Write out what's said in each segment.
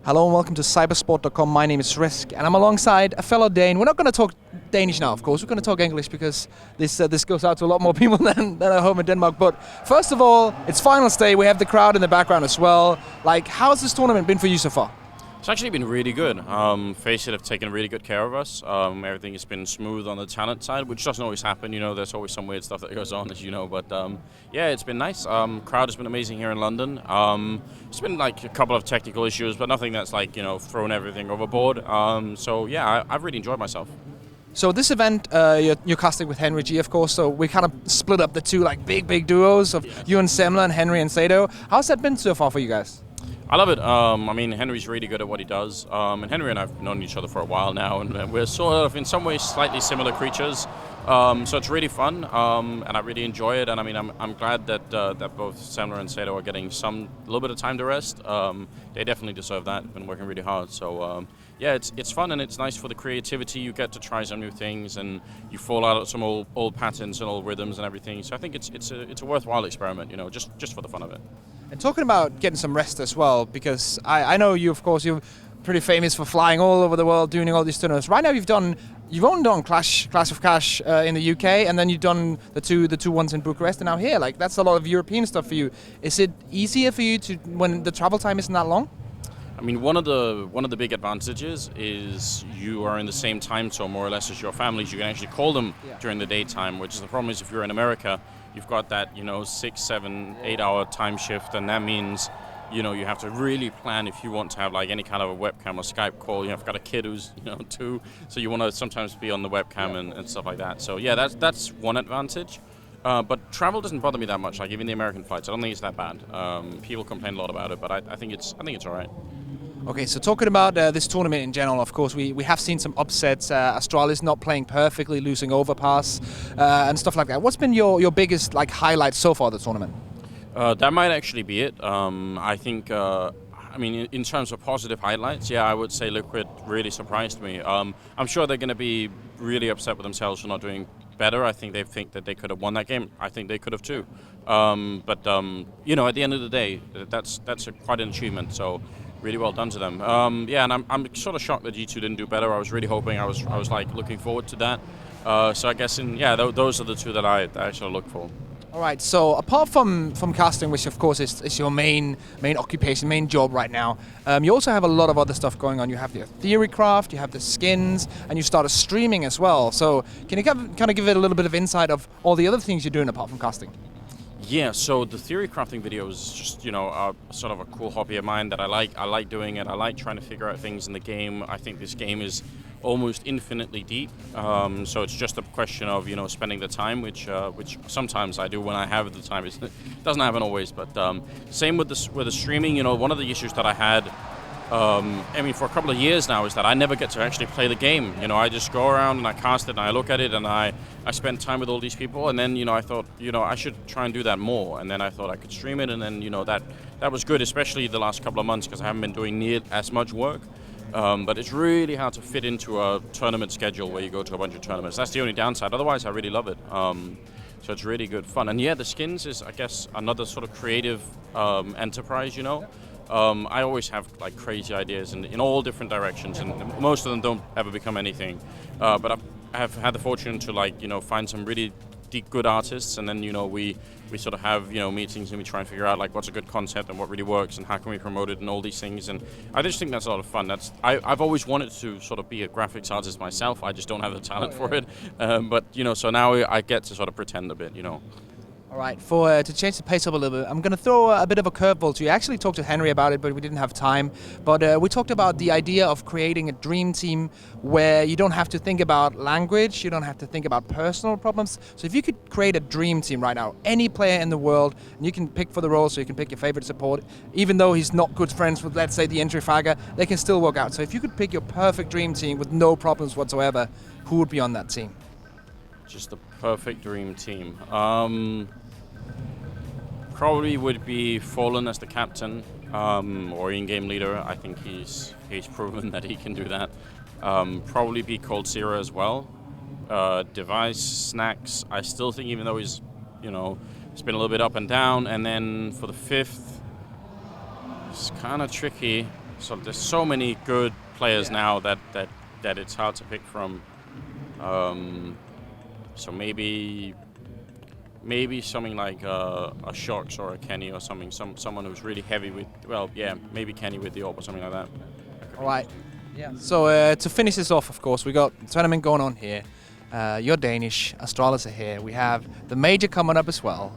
Hello and welcome to cybersport.com. My name is Risk and I'm alongside a fellow Dane. We're not going to talk Danish now, of course. We're going to talk English because this goes out to a lot more people than at home in Denmark. But first of all, it's finals day. We have the crowd in the background as well. Like, how's this tournament been for you so far? It's actually been really good. FaceIt have taken really good care of us. Everything has been smooth on the talent side, which doesn't always happen. You know, there's always some weird stuff that goes on, as you know. But yeah, it's been nice. Crowd has been amazing here in London. It's been like a couple of technical issues, but nothing that's like, you know, thrown everything overboard. So yeah, I've really enjoyed myself. So this event, you're casting with Henry G, of course. So we kind of split up the two like big duos of you and Semler and Henry and Sato. How's that been so far for you guys? I love it. I mean, Henry's really good at what he does. And Henry and I have known each other for a while now, and we're sort of, in some ways, slightly similar creatures. So it's really fun, and I really enjoy it. And I mean, I'm glad that that both Semler and Sato are getting a little bit of time to rest. They definitely deserve that. Been working really hard. So yeah, it's fun and it's nice for the creativity. You get to try some new things, and you fall out of some old patterns and old rhythms and everything. So I think it's a worthwhile experiment, you know, just for the fun of it. And talking about getting some rest as well, because I know you, of course, you're pretty famous for flying all over the world, doing all these tournaments. Right now, you've only done Clash of Cash in the UK, and then you've done the two ones in Bucharest, and now here. Like, that's a lot of European stuff for you. Is it easier for you when the travel time isn't that long? I mean, one of the big advantages is you are in the same time zone more or less as your families. You can actually call them during the daytime, which is the problem is if you're in America, you've got that, you know, 6, 7, 8 hour time shift, and that means, you know, you have to really plan if you want to have like any kind of a webcam or Skype call. You know, I've got a kid who's, you know, 2, so you want to sometimes be on the webcam and stuff like that. So yeah, that's one advantage. But travel doesn't bother me that much. Like even the American flights, I don't think it's that bad. People complain a lot about it, but I think it's all right. Okay, so talking about this tournament in general, of course, we have seen some upsets. Astralis not playing perfectly, losing Overpass, and stuff like that. What's been your biggest like highlight so far of the tournament? That might actually be it. I think, I mean, in terms of positive highlights, yeah, I would say Liquid really surprised me. I'm sure they're going to be really upset with themselves for not doing better. I think they think that they could have won that game. I think they could have too. But you know, at the end of the day, that's quite an achievement. So really well done to them. Yeah, and I'm sort of shocked that G2 didn't do better. I was really hoping. I was like looking forward to that. So I guess those are the two that I actually look for. All right. So apart from casting, which of course is your main occupation, main job right now, you also have a lot of other stuff going on. You have your theorycraft, you have the skins, and you started streaming as well. So can you kind of give it a little bit of insight of all the other things you're doing apart from casting? Yeah, so the theory crafting video is just, you know, sort of a cool hobby of mine that I like. I like doing it. I like trying to figure out things in the game. I think this game is almost infinitely deep. So it's just a question of, you know, spending the time, which sometimes I do when I have the time. It doesn't happen always, but same with the streaming. You know, one of the issues that I had, I mean, for a couple of years now, is that I never get to actually play the game. You know, I just go around and I cast it and I look at it and I spend time with all these people, and then, you know, I thought, you know, I should try and do that more, and then I thought I could stream it, and then, you know, that was good, especially the last couple of months, because I haven't been doing near as much work. But it's really hard to fit into a tournament schedule where you go to a bunch of tournaments. That's the only downside. Otherwise, I really love it. So it's really good fun. And yeah, the skins is, I guess, another sort of creative enterprise, you know. I always have like crazy ideas in all different directions, and most of them don't ever become anything. But I have had the fortune to, like, you know, find some really good artists, and then, you know, we sort of have, you know, meetings and we try and figure out like what's a good concept and what really works and how can we promote it and all these things. And I just think that's a lot of fun. I've always wanted to sort of be a graphics artist myself. I just don't have the talent for it. But, you know, so now I get to sort of pretend a bit, you know. All right, to change the pace up a little bit, I'm going to throw a bit of a curveball to you. I actually talked to Henry about it, but we didn't have time. But we talked about the idea of creating a dream team where you don't have to think about language, you don't have to think about personal problems. So if you could create a dream team right now, any player in the world, and you can pick for the role, so you can pick your favorite support, even though he's not good friends with, let's say, the entry fragger, they can still work out. So if you could pick your perfect dream team with no problems whatsoever, who would be on that team? Just the perfect dream team. Probably would be FalleN as the captain, or in-game leader. I think he's proven that he can do that. Probably be coldzera as well. dev1ce, snax. I still think, even though he's, you know, it's been a little bit up and down. And then for the fifth, it's kind of tricky. So there's so many good players now that it's hard to pick from. So maybe something like a Shox or a Kenny or something, someone who's really heavy with, well, yeah, maybe Kenny with the AWP or something like that. All right. Yeah. So to finish this off, of course, we got the tournament going on here. You're Danish, Astralis are here. We have the major coming up as well.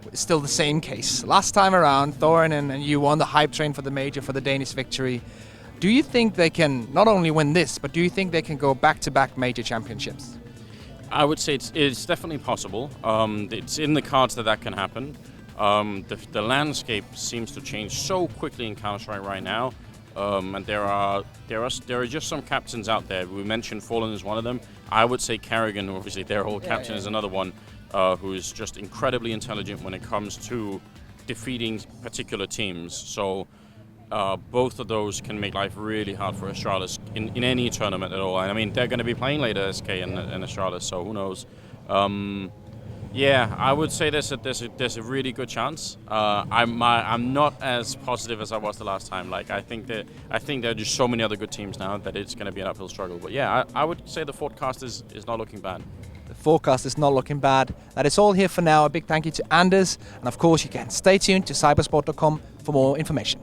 It's still the same case. Last time around, Thorin and you won the hype train for the major, for the Danish victory. Do you think they can not only win this, but do you think they can go back-to-back major championships? I would say it's definitely possible. It's in the cards that can happen. The landscape seems to change so quickly in Counter-Strike right now, and there are just some captains out there. We mentioned FalleN is one of them. I would say Carrigan, obviously their whole captain, is another one who is just incredibly intelligent when it comes to defeating particular teams. So both of those can make life really hard for Astralis in any tournament at all. And I mean, they're going to be playing later, SK and Astralis, so who knows. Yeah, I would say there's a really good chance. I'm not as positive as I was the last time. Like I think there are just so many other good teams now that it's going to be an uphill struggle. But yeah, I would say the forecast is not looking bad. The forecast is not looking bad. That is all here for now. A big thank you to Anders, and of course you can stay tuned to cybersport.com for more information.